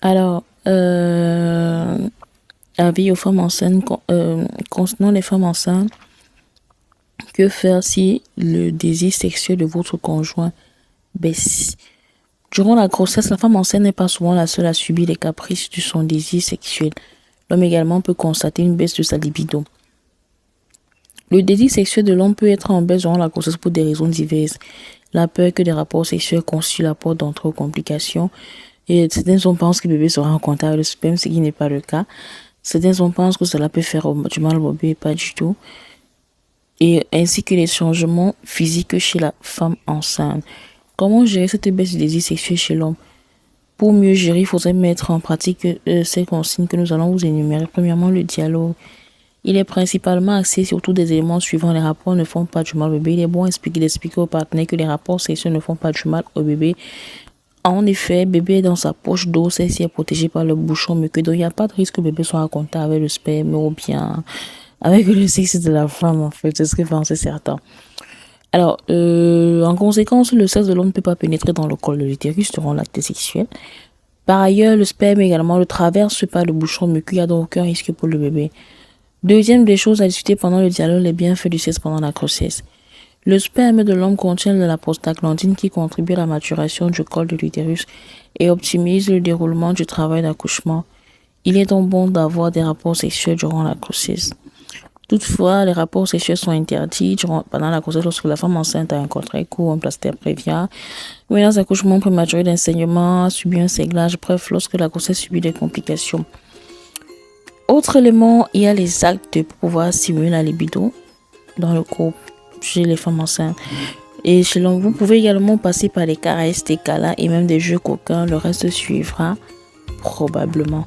Alors, avis aux femmes enceintes, concernant les femmes enceintes, que faire si le désir sexuel de votre conjoint baisse? Durant la grossesse, la femme enceinte n'est pas souvent la seule à subir les caprices de son désir sexuel. L'homme également peut constater une baisse de sa libido. Le désir sexuel de l'homme peut être en baisse durant la grossesse pour des raisons diverses. La peur que des rapports sexuels constituent la porte d'entrée aux complications. Et certains hommes pensent que le bébé sera en contact avec le sperme, ce qui n'est pas le cas. Certains hommes pensent que cela peut faire du mal au bébé, pas du tout. Et ainsi que les changements physiques chez la femme enceinte. Comment gérer cette baisse du désir sexuel chez l'homme? Pour mieux gérer, il faudrait mettre en pratique ces consignes que nous allons vous énumérer. Premièrement, le dialogue. Il est principalement axé sur tous des éléments suivants. Les rapports ne font pas du mal au bébé. Il est bon d'expliquer au partenaire que les rapports sexuels ne font pas du mal au bébé. En effet, bébé est dans sa poche d'eau, celle-ci est protégée par le bouchon muqueux, donc il n'y a pas de risque que bébé soit en contact avec le sperme ou bien avec le sexe de la femme, en fait, c'est ce que c'est certain. Alors, en conséquence, le sexe de l'homme ne peut pas pénétrer dans le col de l'utérus durant l'acte sexuel. Par ailleurs, le sperme également ne traverse pas le bouchon muqueux, il n'y a donc aucun risque pour le bébé. Deuxième des choses à discuter pendant le dialogue, les bienfaits du sexe pendant la grossesse. Le sperme de l'homme contient de la prostaglandine qui contribue à la maturation du col de l'utérus et optimise le déroulement du travail d'accouchement. Il est donc bon d'avoir des rapports sexuels durant la grossesse. Toutefois, les rapports sexuels sont interdits pendant la grossesse lorsque la femme enceinte a un contrat court, un placenta prévia, ou dans un accouchement prématuré d'enseignement, a subi un séglage, bref, lorsque la grossesse subit des complications. Autre élément, il y a les actes pour pouvoir stimuler la libido dans le couple chez les femmes enceintes. Et chez l'homme, vous pouvez également passer par des caresses, des câlins et même des jeux coquins. Le reste suivra probablement.